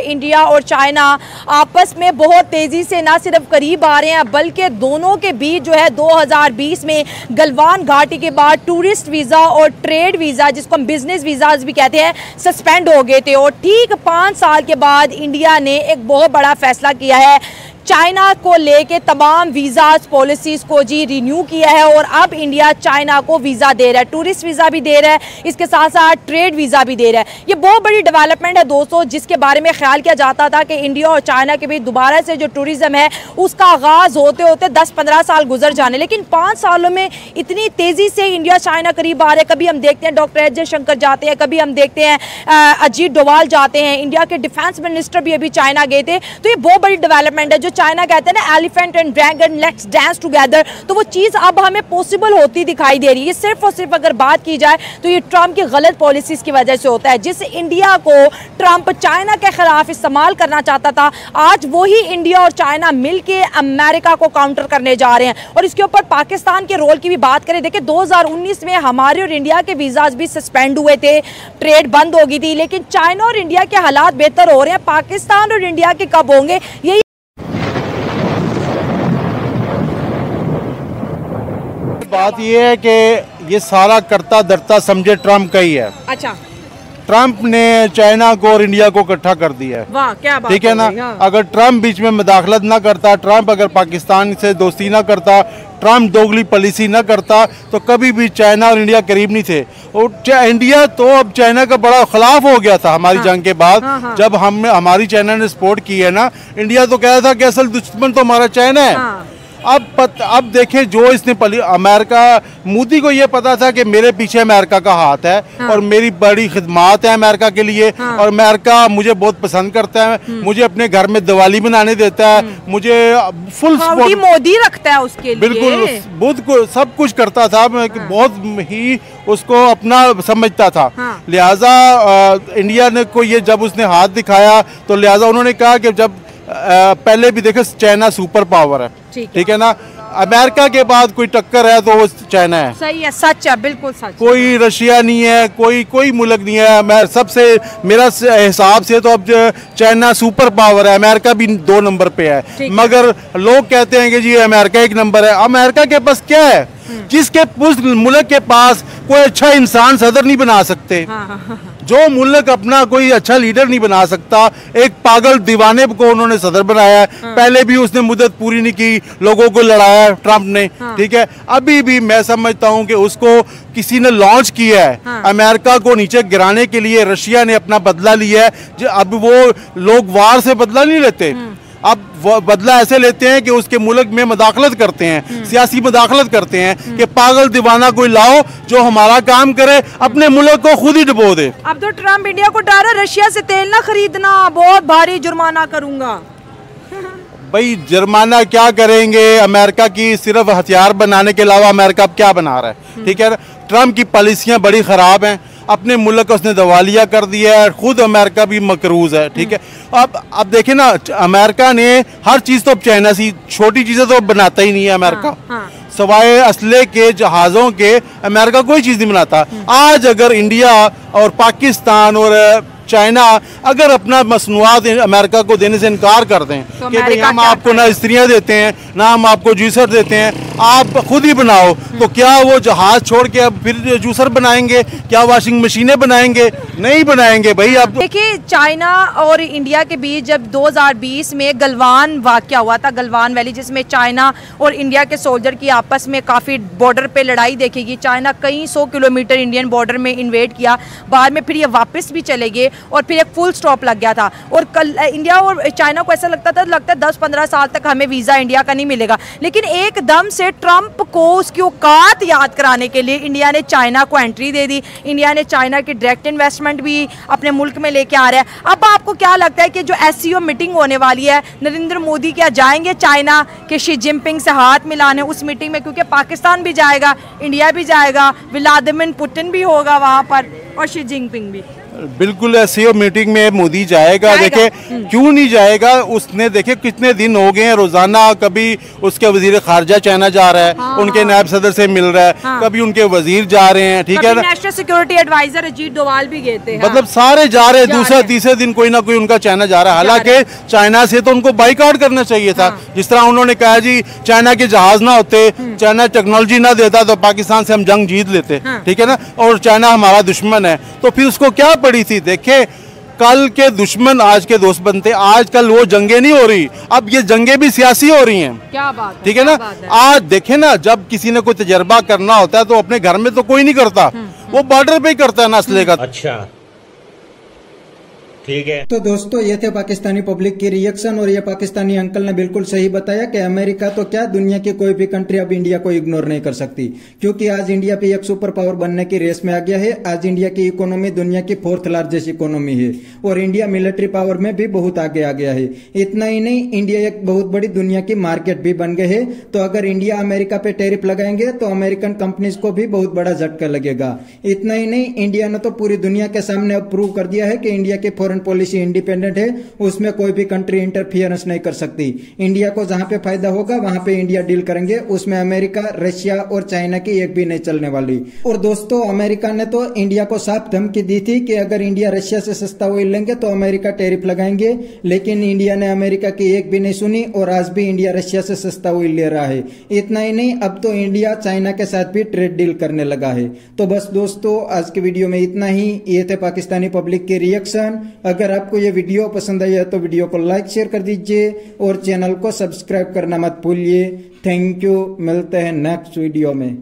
India और China आपस में बहुत तेज़ी से ना सिर्फ करीब आ रहे हैं बल्कि दोनों के बीच जो है 2020 में गलवान घाटी के बाद टूरिस्ट वीज़ा और ट्रेड वीज़ा, जिसको हम बिजनेस वीज़ाज भी कहते हैं, सस्पेंड हो गए थे। और ठीक 5 साल के बाद इंडिया ने एक बहुत बड़ा फैसला किया है, चाइना को लेके तमाम वीज़ाज पॉलिसीज़ को जी रिन्यू किया है और अब इंडिया चाइना को वीज़ा दे रहा है, टूरिस्ट वीज़ा भी दे रहा है, इसके साथ साथ ट्रेड वीज़ा भी दे रहा है। ये बहुत बड़ी डेवलपमेंट है दोस्तों, जिसके बारे में ख्याल किया जाता था कि इंडिया और चाइना के बीच दोबारा से जो टूरिज़्म है उसका आगाज़ होते होते 10-15 साल गुजर जाने, लेकिन 5 सालों में इतनी तेज़ी से इंडिया चाइना करीब आ रहे हैं। कभी हम देखते हैं डॉक्टर एस जयशंकर जाते हैं, कभी हम देखते हैं अजीत डोवाल जाते हैं, इंडिया के डिफेंस मिनिस्टर भी अभी चाइना गए थे। तो ये बहुत बड़ी डेवलपमेंट है। जो चाइना कहते हैं ना elephant and dragon let's dance together, तो वो चीज़ अब हमें पॉसिबल होती दिखाई दे रही है। सिर्फ और सिर्फ अगर बात की जाए तो ये ट्रंप की गलत पॉलिसीज़ की वजह से होता है। जिस इंडिया को ट्रंप चाइना के खिलाफ इस्तेमाल करना चाहता था, आज वही इंडिया और चाइना मिलके अमेरिका को काउंटर करने जा रहे हैं। और इसके ऊपर पाकिस्तान के रोल की भी बात करें, देखिए 2019 में हमारे और इंडिया के वीज़ाज भी सस्पेंड हुए थे, ट्रेड बंद हो गई थी, लेकिन चाइना और इंडिया के हालात बेहतर हो रहे हैं। पाकिस्तान और इंडिया के कब होंगे, यही बात ये है कि ये सारा करता धरता समझे ट्रम्प का ही है। अच्छा, ट्रम्प ने चाइना को और इंडिया को इकट्ठा कर दिया है। वाह क्या बात, ठीक है ना। अगर ट्रम्प बीच में मुदाखलत ना करता, ट्रम्प अगर पाकिस्तान से दोस्ती ना करता, ट्रम्प दोगली पॉलिसी ना करता, तो कभी भी चाइना और इंडिया करीब नहीं थे। और इंडिया तो अब चाइना का बड़ा खिलाफ हो गया था हमारी जंग के बाद। जब हमारी चाइना ने सपोर्ट की है ना, इंडिया तो कह रहा था कि असल दुश्मन तो हमारा चाइना है। अब देखें जो इसने अमेरिका, मोदी को ये पता था कि मेरे पीछे अमेरिका का हाथ है और मेरी बड़ी खिदमत है अमेरिका के लिए, और अमेरिका मुझे बहुत पसंद करता है, मुझे अपने घर में दिवाली बनाने देता है, मुझे फुल सपोर्ट मोदी रखता है उसके लिए, बिल्कुल बहुत सब कुछ करता था, बहुत ही उसको अपना समझता था। लिहाजा इंडिया ने को ये जब उसने हाथ दिखाया तो लिहाजा उन्होंने कहा कि जब पहले भी देखे चाइना सुपर पावर है, ठीक है ना, अमेरिका के बाद कोई टक्कर है तो वो चाइना है। सही है, सच है, बिल्कुल सच। कोई रशिया नहीं है, कोई मुल्क नहीं है। मैं सबसे मेरा हिसाब से तो अब चाइना सुपर पावर है, अमेरिका भी 2 नंबर पे है। मगर लोग कहते हैं कि जी अमेरिका 1 नंबर है। अमेरिका के पास क्या है? जिसके उस मुल्क के पास कोई अच्छा इंसान सदर नहीं बना सकते, जो मुल्क अपना कोई अच्छा लीडर नहीं बना सकता, एक पागल दीवाने को उन्होंने सदर बनाया है। पहले भी उसने मुद्दत पूरी नहीं की, लोगों को लड़ाया ट्रंप ने, ठीक है। अभी भी मैं समझता हूं कि उसको किसी ने लॉन्च किया है अमेरिका को नीचे गिराने के लिए। रशिया ने अपना बदला लिया है। अब वो लोग वार से बदला नहीं लेते, अब वो बदला ऐसे लेते हैं कि उसके मुल्क में मुदाखलत करते हैं, सियासी मुदाखलत करते हैं कि पागल दीवाना कोई लाओ जो हमारा काम करे, अपने मुल्क को खुद ही डुबो दे। अब तो ट्रंप इंडिया को डरा, रशिया से तेल ना खरीदना, बहुत भारी जुर्माना करूंगा। भाई जुर्माना क्या करेंगे? अमेरिका की सिर्फ हथियार बनाने के अलावा अमेरिका अब क्या बना रहा है? ठीक है, ट्रंप की पॉलिसियां बड़ी खराब हैं, अपने मुल्क को उसने दिवालिया कर दिया है, खुद अमेरिका भी मकरूज है, ठीक है। अब देखें ना, अमेरिका ने हर चीज तो चाइना सी, छोटी चीजें तो बनाता ही नहीं है अमेरिका, सवाए असले के, जहाज़ों के, अमेरिका कोई चीज़ नहीं बनाता। आज अगर इंडिया और पाकिस्तान और चाइना अगर अपना मसनूआत अमेरिका को देने से इनकार कर दें कि भाई हम आपको ना स्त्रियाँ देते हैं, ना हम आपको जूसर देते हैं, आप खुद ही बनाओ, तो क्या वो जहाज छोड़ के अब फिर जूसर बनाएंगे? क्या वॉशिंग मशीनें बनाएंगे? नहीं बनाएंगे भाई। अब देखिए, चाइना और इंडिया के बीच जब 2020 में गलवान वाक़या हुआ था, गलवान वैली, जिसमें चाइना और इंडिया के सोल्जर की आपस में काफ़ी बॉर्डर पे लड़ाई देखेगी, चाइना कई 100 किलोमीटर इंडियन बॉर्डर में इन्वेड किया, बाद में फिर ये वापस भी चले गए और फिर एक फुल स्टॉप लग गया था। और कल इंडिया और चाइना को ऐसा लगता है 10-15 साल तक हमें वीज़ा इंडिया का नहीं मिलेगा, लेकिन एकदम से ट्रंप को उसकी औकात याद कराने के लिए इंडिया ने चाइना को एंट्री दे दी। इंडिया ने चाइना की डायरेक्ट इन्वेस्टमेंट भी अपने मुल्क में लेके आ रहा है। अब आपको क्या लगता है कि जो SCO मीटिंग होने वाली है, नरेंद्र मोदी क्या जाएंगे चाइना के शी जिनपिंग से हाथ मिलाने उस मीटिंग में? क्योंकि पाकिस्तान भी जाएगा, इंडिया भी जाएगा, व्लादिमीर पुतिन भी होगा वहाँ पर और शी जिनपिंग भी। बिल्कुल सीओ मीटिंग में मोदी जाएगा। देखे क्यों नहीं जाएगा, उसने देखे कितने दिन हो गए हैं, रोजाना कभी उसके वजीर खारजा चाइना जा रहा है, उनके नायब सदर से मिल रहा है, कभी उनके वजीर जा रहे हैं, ठीक है ना, national security advisor Ajit Doval भी गए थे। मतलब सारे जा रहे हैं, दूसरा तीसरे दिन कोई ना कोई उनका चाइना जा रहा है। हालांकि चाइना से तो उनको बाइकआउट करना चाहिए था। जिस तरह उन्होंने कहा जी चाइना के जहाज ना होते, चाइना टेक्नोलॉजी ना देता तो पाकिस्तान से हम जंग जीत लेते, ठीक है ना, और चाइना हमारा दुश्मन है, तो फिर उसको क्या पड़ी थी। देखे कल के दुश्मन आज के दोस्त बनते, आजकल वो जंगे नहीं हो रही, अब ये जंगे भी सियासी हो रही हैं। क्या बात, ठीक है ना। आज देखे ना, जब किसी ने कोई तजर्बा करना होता है तो अपने घर में तो कोई नहीं करता, वो बॉर्डर पे ही करता है ना असले का। अच्छा ठीक है। तो दोस्तों ये थे पाकिस्तानी पब्लिक की रिएक्शन, और ये पाकिस्तानी अंकल ने बिल्कुल सही बताया कि अमेरिका तो क्या, दुनिया की कोई भी कंट्री अब इंडिया को इग्नोर नहीं कर सकती, क्योंकि आज इंडिया भी एक सुपर पावर बनने की रेस में आ गया है। आज इंडिया की इकोनॉमी दुनिया की 4th लार्जेस्ट इकोनॉमी है, और इंडिया मिलिट्री पावर में भी बहुत आगे आ गया है। इतना ही नहीं, इंडिया एक बहुत बड़ी दुनिया की मार्केट भी बन गए है। तो अगर इंडिया अमेरिका पे टैरिफ लगाएंगे तो अमेरिकन कंपनीज को भी बहुत बड़ा झटका लगेगा। इतना ही नहीं, इंडिया ने तो पूरी दुनिया के सामने अब प्रूव कर दिया है कि इंडिया की फॉरेन पॉलिसी इंडिपेंडेंट है, उसमें कोई भी कंट्री इंटरफियरेंस नहीं कर सकती। इंडिया को जहां पे फायदा होगा वहां पे इंडिया डील करेंगे, उसमें अमेरिका, रशिया और चाइना की एक भी नहीं चलने वाली। और दोस्तों अमेरिका ने तो इंडिया को साफ धमकी दी थी कि अगर इंडिया रशिया से सस्ता ऑयल लेंगे तो अमेरिका टैरिफ लगाएंगे, लेकिन इंडिया ने अमेरिका की एक भी नहीं सुनी, और आज भी इंडिया रशिया से सस्ता ऑयल ले रहा है। इतना ही नहीं, अब तो इंडिया चाइना के साथ भी ट्रेड डील करने लगा है। तो बस दोस्तों आज की वीडियो में इतना ही। ये थे पाकिस्तानी पब्लिक के रिएक्शन। अगर आपको ये वीडियो पसंद आई है तो वीडियो को लाइक शेयर कर दीजिए, और चैनल को सब्सक्राइब करना मत भूलिए। थैंक यू, मिलते हैं नेक्स्ट वीडियो में।